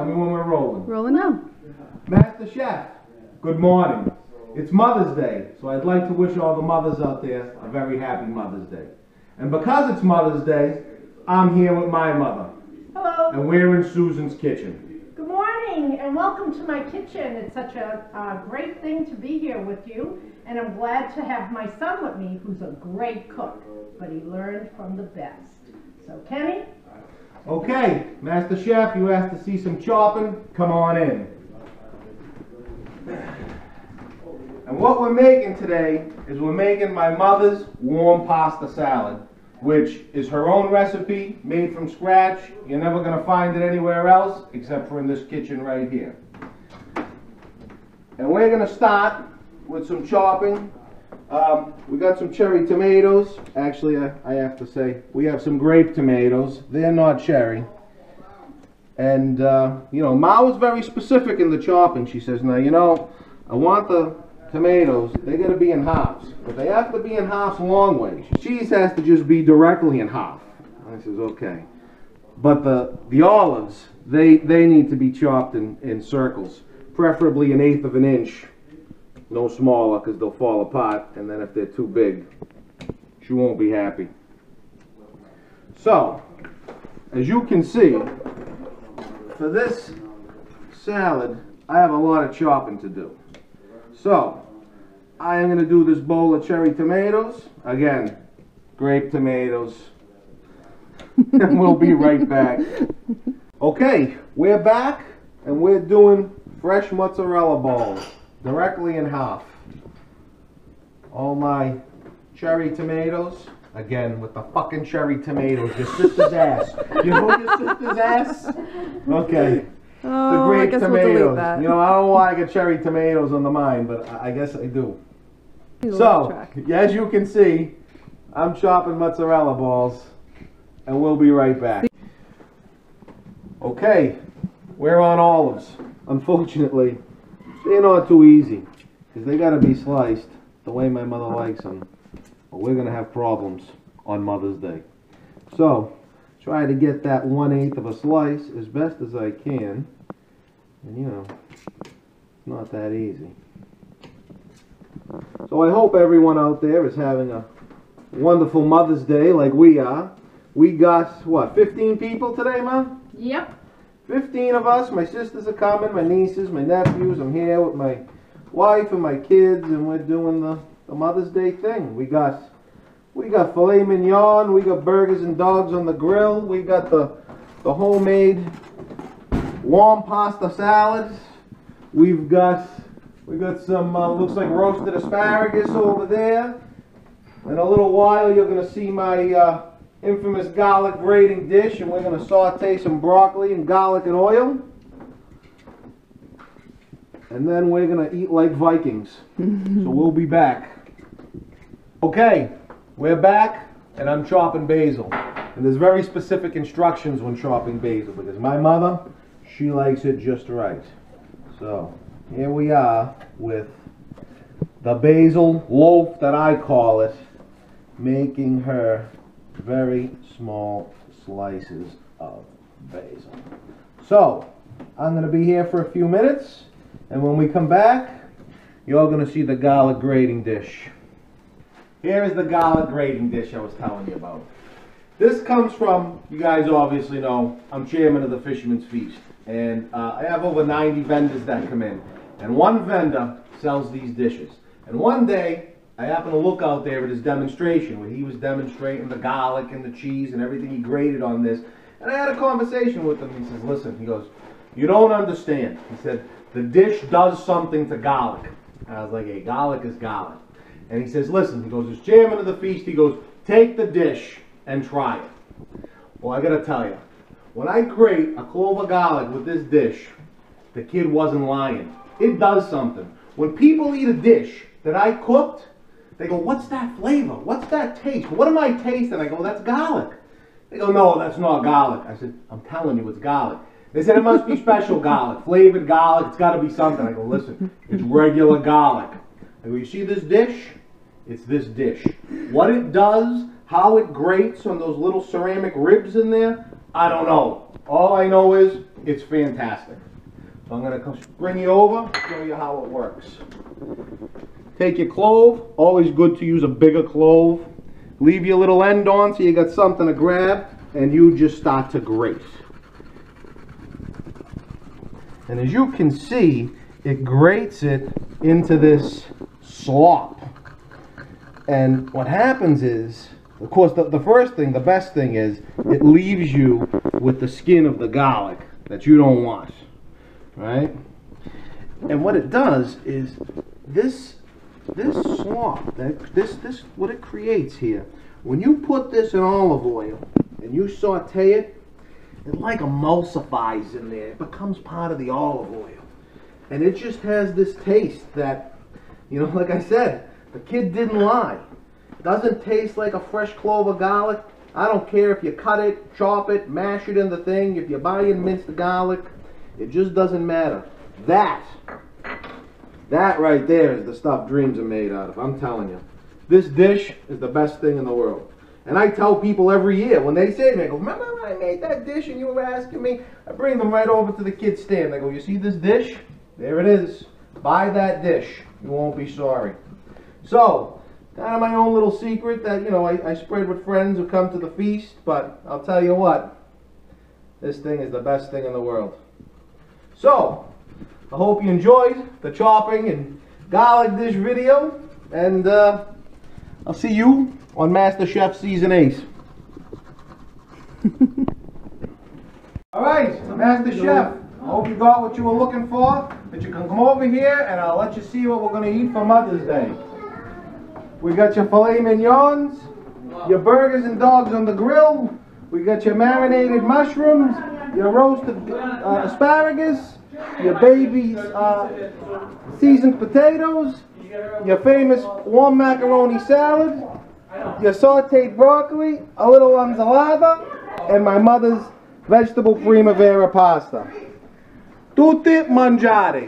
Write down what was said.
Tell me when we're rolling. Rolling now. MasterChef, good morning. It's Mother's Day, so I'd like to wish all the mothers out there a very happy Mother's Day. And because it's Mother's Day, I'm here with my mother. Hello. And we're in Susan's kitchen. Good morning and welcome to my kitchen. It's such a great thing to be here with you, and I'm glad to have my son with me, who's a great cook, but he learned from the best. So Kenny? Okay, MasterChef, you asked to see some chopping, come on in. And what we're making today is we're making my mother's warm pasta salad, which is her own recipe, made from scratch. You're never going to find it anywhere else except for in this kitchen right here. And we're going to start with some chopping. We got some cherry tomatoes. Actually, I have to say, we have some grape tomatoes. They're not cherry. And, you know, Ma was very specific in the chopping. She says, now, you know, I want the tomatoes, they got to be in halves. But they have to be in halves long ways. Cheese has to just be directly in half. I says, okay. But the olives, they need to be chopped in circles. Preferably 1/8 of an inch. No smaller, because they'll fall apart. And then if they're too big, she won't be happy. So, as you can see, for this salad, I have a lot of chopping to do. So, I am going to do this bowl of cherry tomatoes. Again, grape tomatoes. And we'll be right back. Okay, we're back, and we're doing fresh mozzarella balls, directly in half. All my cherry tomatoes. Again, with the fucking cherry tomatoes, your sister's ass. You know your sister's ass? Okay. Oh, The grape I guess tomatoes. we'll delete that. You know, I don't know why I get cherry tomatoes on the mind, but I guess I do. So, as you can see, I'm chopping mozzarella balls, and we'll be right back. Okay, we're on olives. Unfortunately, they're not too easy, because they got to be sliced the way my mother likes them, or we're going to have problems on Mother's Day. So, try to get that 1/8 of a slice as best as I can. And you know, it's not that easy. So I hope everyone out there is having a wonderful Mother's Day like we are. We got, what, 15 people today, Ma? Yep. 15 of us. My sisters are coming, my nieces, my nephews. I'm here with my wife and my kids, and we're doing the Mother's Day thing. We got filet mignon, we got burgers and dogs on the grill, we got the homemade warm pasta salads, we've got some looks like roasted asparagus over there. In a little while you're going to see my infamous garlic grating dish, and we're going to saute some broccoli and garlic and oil, and then we're going to eat like Vikings. So we'll be back. Okay, we're back, and I'm chopping basil. And there's very specific instructions when chopping basil, because my mother, she likes it just right. So, here we are with the basil loaf that I call it, making her very small slices of basil. So, I'm going to be here for a few minutes, and when we come back, you're going to see the garlic grating dish. Here is the garlic grating dish I was telling you about. This comes from, you guys obviously know, I'm chairman of the Fisherman's Feast. And I have over 90 vendors that come in. And one vendor sells these dishes. And one day, I happened to look out there at his demonstration, where he was demonstrating the garlic and the cheese and everything he grated on this. And I had a conversation with him. He says, listen, he goes, you don't understand. He said, the dish does something to garlic. And I was like, hey, garlic is garlic. And he says, listen, he goes, as chairman of the feast, he goes, take the dish and try it. Well, I gotta tell you, when I grate a clove of garlic with this dish, the kid wasn't lying. It does something. When people eat a dish that I cooked, they go, what's that flavor? What's that taste? What am I tasting? I go, that's garlic. They go, no, that's not garlic. I said, I'm telling you, it's garlic. They said, it must be special garlic, flavored garlic, it's got to be something. I go, listen, it's regular garlic. I go, you see this dish? It's this dish. What it does, how it grates on those little ceramic ribs in there, I don't know. All I know is it's fantastic. So I'm going to bring you over, show you how it works. Take your clove, always good to use a bigger clove. Leave your little end on so you got something to grab, and you just start to grate. And as you can see, it grates it into this slop. And what happens is, of course, the first thing, the best thing is, it leaves you with the skin of the garlic that you don't want, right? And what it does is, this slop, what it creates here, when you put this in olive oil and you saute it, it like emulsifies in there. It becomes part of the olive oil. And it just has this taste that, you know, like I said, the kid didn't lie. It doesn't taste like a fresh clove of garlic. I don't care if you cut it, chop it, mash it in the thing, if you buy and minced garlic, it just doesn't matter. That right there is the stuff dreams are made out of, I'm telling you. This dish is the best thing in the world. And I tell people every year, when they say to me, I go, remember when I made that dish and you were asking me? I bring them right over to the kids' stand. I go, you see this dish? There it is. Buy that dish. You won't be sorry. So, kind of my own little secret that, you know, I spread with friends who come to the feast. But I'll tell you what, this thing is the best thing in the world. So, I hope you enjoyed the chopping and garlic dish video. And I'll see you on MasterChef Season 8. Alright, MasterChef, I hope you got what you were looking for. But you can come over here and I'll let you see what we're going to eat for Mother's Day. We got your filet mignons, your burgers and dogs on the grill. We got your marinated mushrooms, your roasted asparagus, your baby's seasoned potatoes, your famous warm macaroni salad, your sauteed broccoli, a little ensalada, and my mother's vegetable primavera pasta. Tutti mangiare.